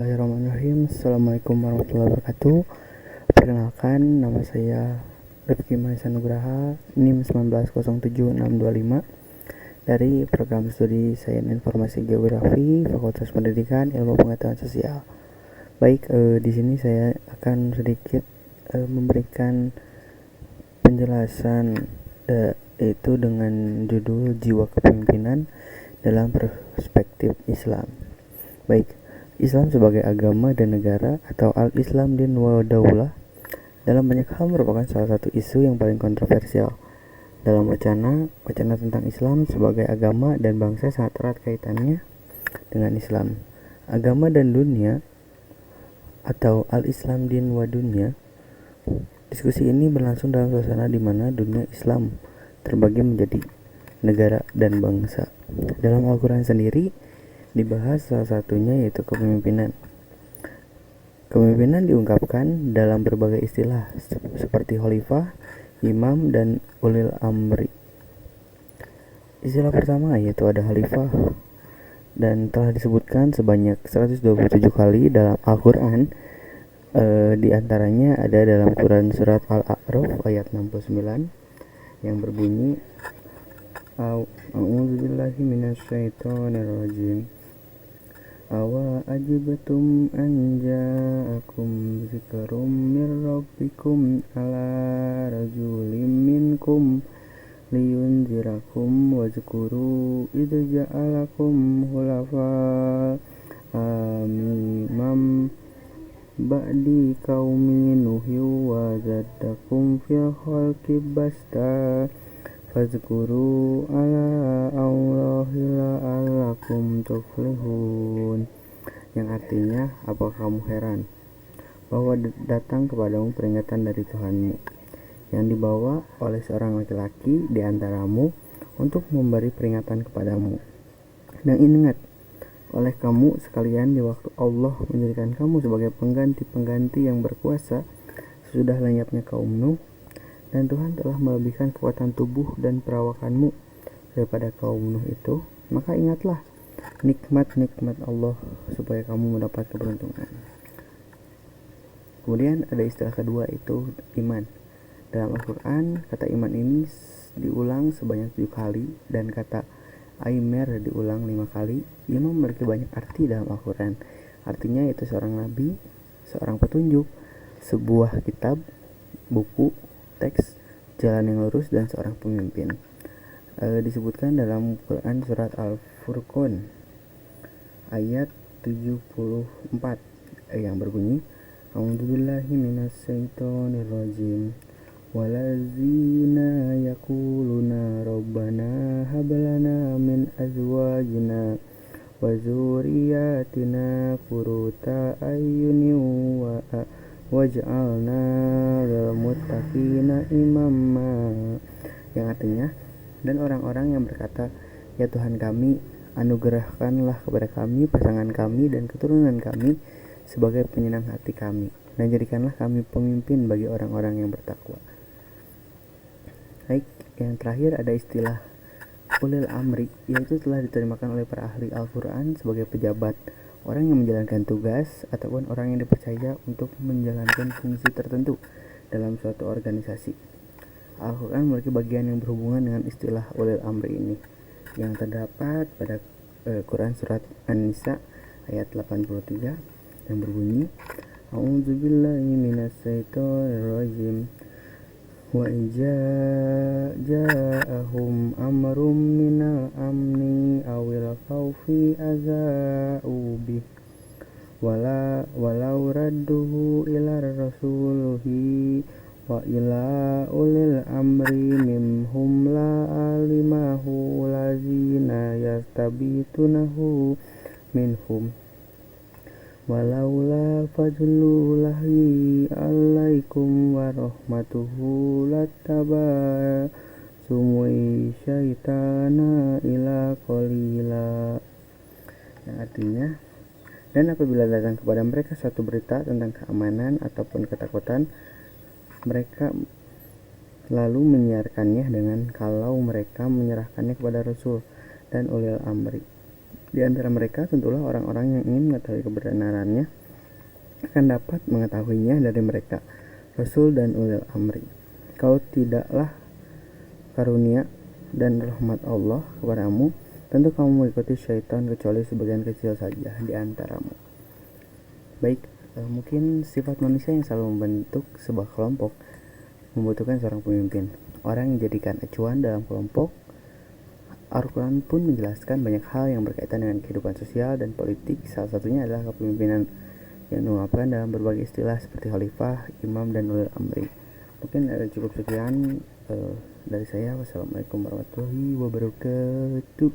Bismillahirrahmanirrahim. Assalamualaikum warahmatullahi wabarakatuh. Perkenalkan, nama saya Rifki Mahesa Nugraha, NIM 1907625 dari program studi Sains Informasi Geografi Fakultas Pendidikan Ilmu Pengetahuan Sosial. Baik, di sini saya akan sedikit memberikan penjelasan yaitu dengan judul Jiwa Kepemimpinan dalam Perspektif Islam. Baik, Islam sebagai agama dan negara atau Al-Islam din wa daulah dalam banyak hal merupakan salah satu isu yang paling kontroversial. Dalam wacana tentang Islam sebagai agama dan bangsa sangat erat kaitannya dengan Islam. Agama dan dunia atau Al-Islam din wa dunya. Diskusi ini berlangsung dalam suasana di mana dunia Islam terbagi menjadi negara dan bangsa. Dalam Al-Quran sendiri dibahas salah satunya yaitu kepemimpinan. Kepemimpinan diungkapkan dalam berbagai istilah seperti khalifah, imam, dan ulil amri. Istilah pertama yaitu ada khalifah dan telah disebutkan sebanyak 127 kali dalam Al-Quran. Di antaranya ada dalam Quran surat Al-A'raf ayat 69 yang berbunyi A'udzubillahi minasyaitonirrajim. Awa ajibtum an ja'akum dzikrum mir rabbikum ala rajulin minkum liyunzirakum wazkuru idza ja'alakum khulafa amimam ba'di qaumi nuhi wa zaddakum fil khalqi basta fazkuru ala Allahi la'allakum tuflihun, yang artinya, apa kamu heran bahwa datang kepadamu peringatan dari Tuhanmu yang dibawa oleh seorang laki-laki di antaramu untuk memberi peringatan kepadamu. Dan ingat oleh kamu sekalian di waktu Allah menjadikan kamu sebagai pengganti yang berkuasa sesudah lenyapnya kaum Nuh, dan Tuhan telah melebihkan kekuatan tubuh dan perawakanmu daripada kaum Nuh itu, maka ingatlah nikmat-nikmat Allah supaya kamu mendapat keberuntungan. Kemudian ada istilah kedua itu iman. Dalam Al-Quran, kata iman ini diulang sebanyak 7 kali dan kata Aimer diulang 5 kali. Iman memiliki banyak arti dalam Al-Quran. Artinya itu seorang nabi, seorang petunjuk, sebuah kitab, buku, teks, jalan yang lurus, dan seorang pemimpin. Disebutkan dalam Quran surat Al-Furqan ayat 74 yang berbunyi A'udzubillahi minasyaitonirrajim walazina yaquluna rabbana hablana min azwajina wa dzurriyyatina qurrata a'yunin waj'alna lil muttaqina imama, yang artinya, dan orang-orang yang berkata, ya Tuhan kami, anugerahkanlah kepada kami pasangan kami dan keturunan kami sebagai penyenang hati kami, dan jadikanlah kami pemimpin bagi orang-orang yang bertakwa. Baik, yang terakhir ada istilah ulil amri, yaitu telah diterjemahkan oleh para ahli Al-Quran sebagai pejabat, orang yang menjalankan tugas ataupun orang yang dipercaya untuk menjalankan fungsi tertentu dalam suatu organisasi. Al-Quran memiliki bagian yang berhubungan dengan istilah ulil amri ini yang terdapat pada Quran surat An-Nisa ayat 83 yang berbunyi A'udzubillahi minasyaitonirrajim wa ja'ahum amrum minal amni awil khawfi aza'u bih walau radduhu ila rasulihi wa ila ulil amri minhum la alimahu lazina yastabitunahu minhum walaula fadlullahi alaikum wa rahmatuhu lattaba sumui syaitana ila qalila, yang artinya, dan apabila datang kepada mereka suatu berita tentang keamanan ataupun ketakutan, mereka lalu menyiarkannya dengan kalau mereka menyerahkannya kepada Rasul dan ulil amri. Di antara mereka tentulah orang-orang yang ingin mengetahui kebenarannya akan dapat mengetahuinya dari mereka, Rasul dan ulil amri. Kau tidaklah karunia dan rahmat Allah kepadamu, tentu kamu mengikuti syaitan kecuali sebagian kecil saja di antaramu. Baik, mungkin sifat manusia yang selalu membentuk sebuah kelompok membutuhkan seorang pemimpin, orang yang dijadikan acuan dalam kelompok. Al-Quran pun menjelaskan banyak hal yang berkaitan dengan kehidupan sosial dan politik. Salah satunya adalah kepemimpinan yang diungkapkan dalam berbagai istilah seperti khalifah, imam, dan ulil amri. Mungkin cukup sekian dari saya. Wassalamualaikum warahmatullahi wabarakatuh.